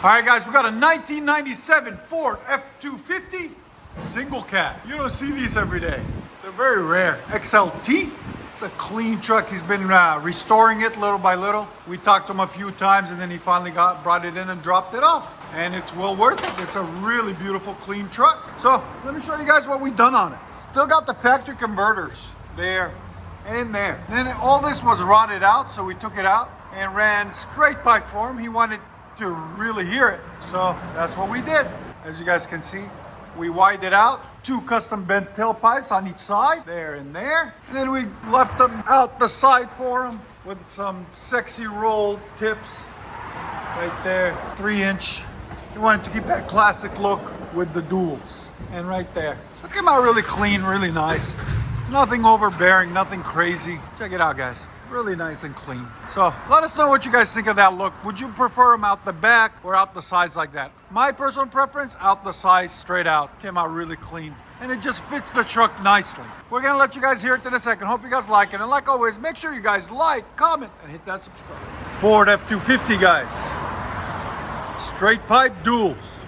All right, guys, we got a 1997 Ford F-250 single cab. You don't see these every day. They're very rare. XLT. It's a clean truck. He's been restoring it little by little. We talked to him a few times, and then he finally brought it in and dropped it off. And it's well worth it. It's a really beautiful, clean truck. So let me show you guys what we've done on it. Still got the factory converters there and there. Then all this was rotted out, so we took it out and ran straight pipe for him. He wanted to really hear it, so that's what we did. As you guys can see, we widened it out, 2 custom bent tailpipes on each side, there and there, and then we left them out the side for him with some sexy roll tips right there, 3-inch. We wanted to keep that classic look with the duals, and right there. So it came out really clean, really nice. Nothing overbearing, nothing crazy. Check it out, guys. Really nice and clean. So let us know what you guys think of that look. Would you prefer them out the back or out the sides like that? My personal preference, out the sides, straight out. Came out really clean. And it just fits the truck nicely. We're gonna let you guys hear it in a second. Hope you guys like it. And like always, make sure you guys like, comment, and hit that subscribe. Ford F-250, guys. Straight pipe duals.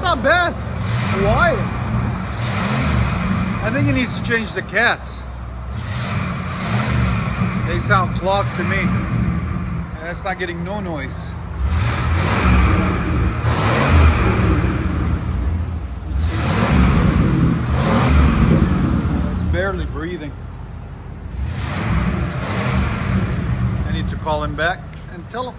Not bad. Why? I think he needs to change the cats. They sound clogged to me. And that's not getting no noise. It's barely breathing. I need to call him back and tell him.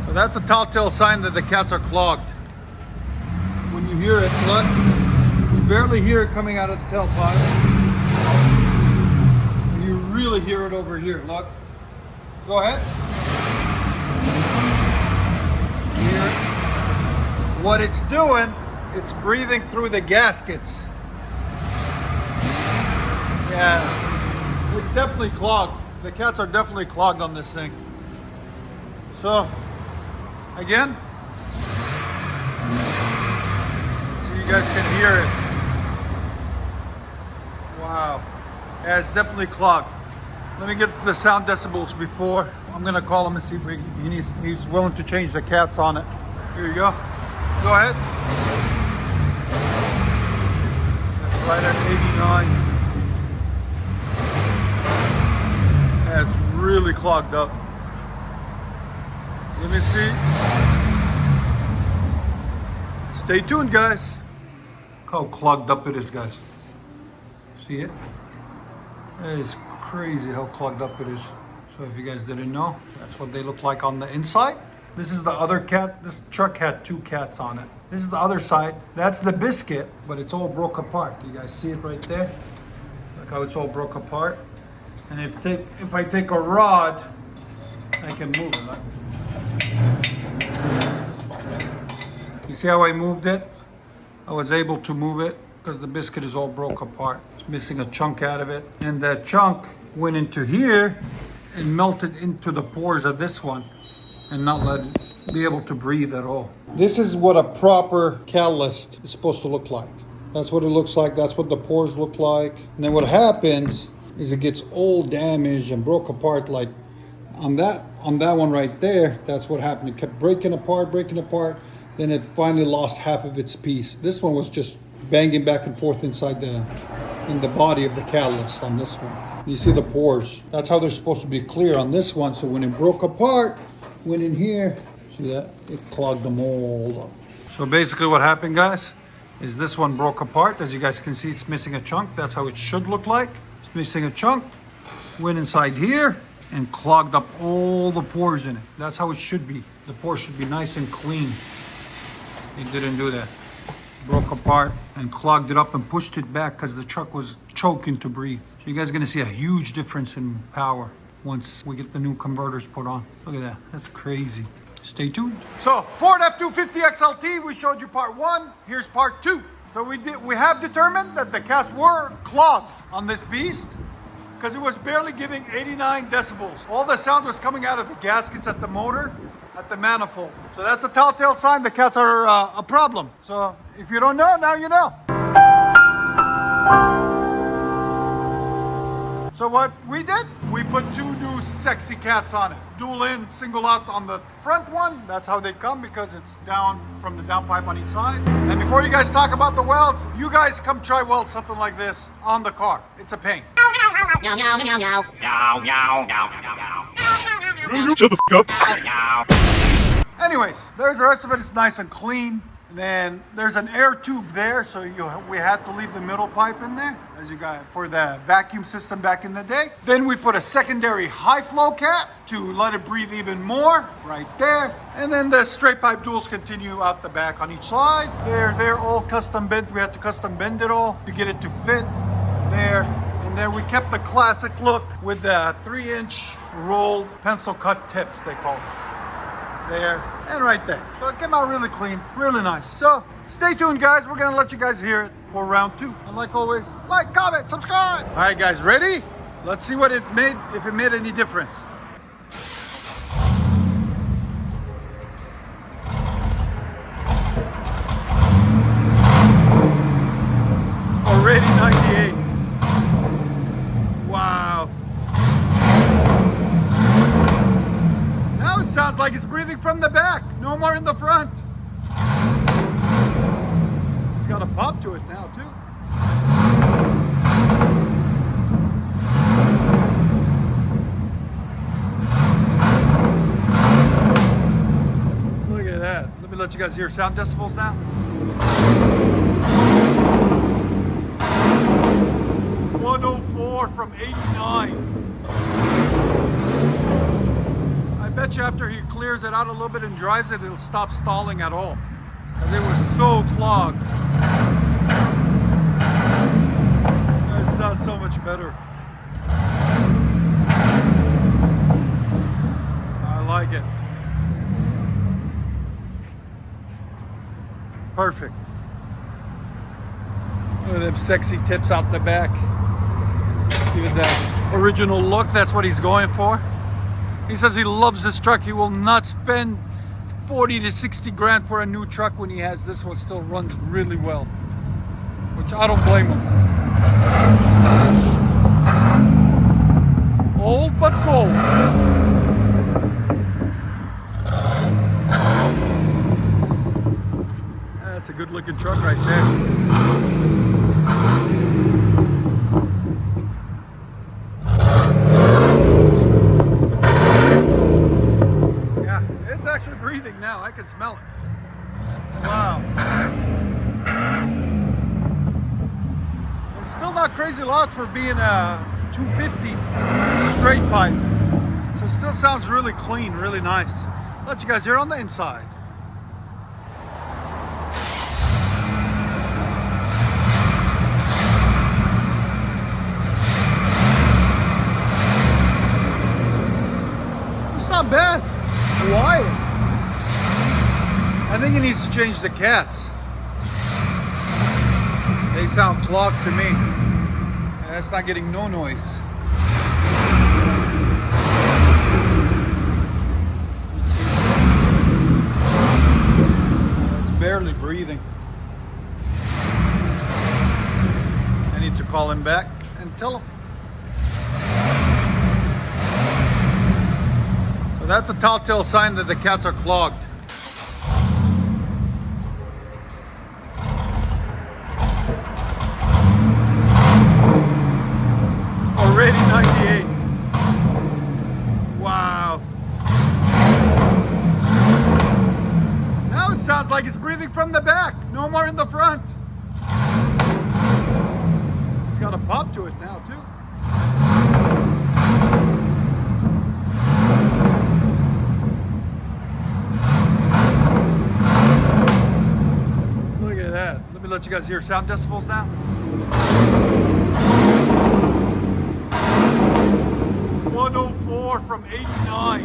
So that's a telltale sign that the cats are clogged. When you hear it, look, you barely hear it coming out of the tailpipe. And you really hear it over here, look. Go ahead. Hear it. What it's doing, it's breathing through the gaskets. Yeah, it's definitely clogged. The cats are definitely clogged on this thing. So, again, so you guys can hear it. Wow. Yeah, it's definitely clogged. Let me get the sound decibels before. I'm gonna call him and see if he's willing to change the cats on it. Here you go. Go ahead. That's right at 89. Yeah, it's really clogged up. Let me see. Stay tuned, guys. Look how clogged up it is, guys. See it? It's crazy how clogged up it is. So if you guys didn't know, that's what they look like on the inside. This is the other cat. This truck had 2 cats on it. This is the other side. That's the biscuit, but it's all broke apart. You guys see it right there? Look how it's all broke apart. And if I take a rod, I can move it. Like, you see how I moved it? I was able to move it because the biscuit is all broke apart. It's missing a chunk out of it. And that chunk went into here and melted into the pores of this one and not let it be able to breathe at all. This is what a proper catalyst is supposed to look like. That's what it looks like. That's what the pores look like. And then what happens is it gets all damaged and broke apart. Like on that one right there, that's what happened. It kept breaking apart. Then it finally lost half of its piece. This one was just banging back and forth inside in the body of the catalyst on this one. You see the pores. That's how they're supposed to be clear on this one. So when it broke apart, went in here, see that? It clogged them all up. So basically what happened, guys, is this one broke apart. As you guys can see, it's missing a chunk. That's how it should look like. It's missing a chunk. Went inside here and clogged up all the pores in it. That's how it should be. The pores should be nice and clean. It didn't do that. Broke apart and clogged it up and pushed it back because the truck was choking to breathe. So you guys are gonna see a huge difference in power once we get the new converters put on. Look at that, that's crazy. Stay tuned. So Ford F-250 XLT, we showed you part 1, here's part 2. So we have determined that the cats were clogged on this beast. because it was barely giving 89 decibels. All the sound was coming out of the gaskets at the motor, at the manifold. So that's a telltale sign the cats are a problem. So if you don't know, now you know. So what we did, we put 2 new sexy cats on it. Dual in, single out on the front one. That's how they come, because it's down from the downpipe on each side. And before you guys talk about the welds, you guys come try weld something like this on the car. It's a pain. Meow, meow, meow, meow. Meow, meow, meow, meow. Shut the f up. Anyways, there's the rest of it. It's nice and clean. And then there's an air tube there, so we had to leave the middle pipe in there, as you got for the vacuum system back in the day. Then we put a secondary high flow cap to let it breathe even more, right there. And then the straight pipe duals continue out the back on each side. They're all custom bent. We had to custom bend it all to get it to fit there. And then we kept the classic look with the 3-inch rolled pencil cut tips, they call it. There and right there. So it came out really clean, really nice. So stay tuned, guys. We're gonna let you guys hear it for round 2. And like always, like, comment, subscribe. All right, guys, ready? Let's see what it made, if it made any difference. Already 98. Wow. Now it sounds like it's breathing from the back, no more in the front. It's got a pop to it now, too. Look at that. Let me let you guys hear sound decibels now. 104 from 89. I bet you after he clears it out a little bit and drives it, it'll stop stalling at all. Because it was so clogged. It sounds so much better. I like it. Perfect. Look at them sexy tips out the back. Give it that original look. That's what he's going for. He says he loves this truck. He will not spend 40 to 60 grand for a new truck when he has this one still runs really well. Which I don't blame him. Old but gold. That's a good looking truck right there. Actually breathing now. I can smell it. Wow. It's still not crazy loud for being a 250 straight pipe. So it still sounds really clean, really nice. Let you guys hear on the inside. It's not bad. Why? I think he needs to change the cats. They sound clogged to me. That's not getting no noise. It's barely breathing. I need to call him back and tell him. Well, that's a telltale sign that the cats are clogged. Already 98. Wow. Now it sounds like it's breathing from the back, no more in the front. It's got a pop to it now, too. Look at that. Let me let you guys hear sound decibels now. 104 from 89.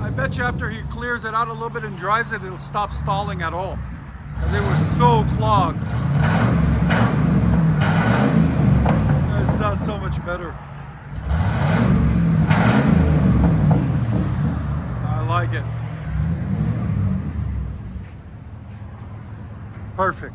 I bet you after he clears it out a little bit and drives it, it'll stop stalling at all. Because it was so clogged. That's so much better. I like it. Perfect.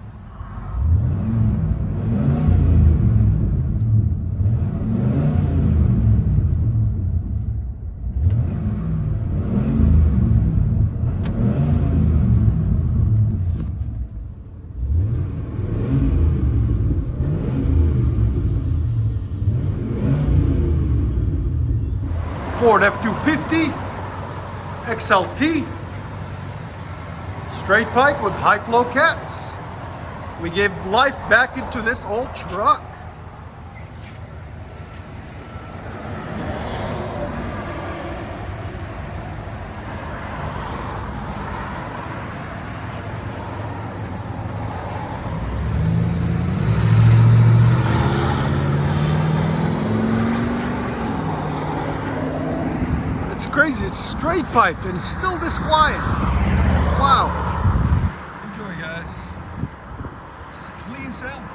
Ford F-250 XLT, straight pipe with high flow cats. We gave life back into this old truck. It's crazy, it's straight piped and still this quiet. Wow. Enjoy, guys. Just a clean sound.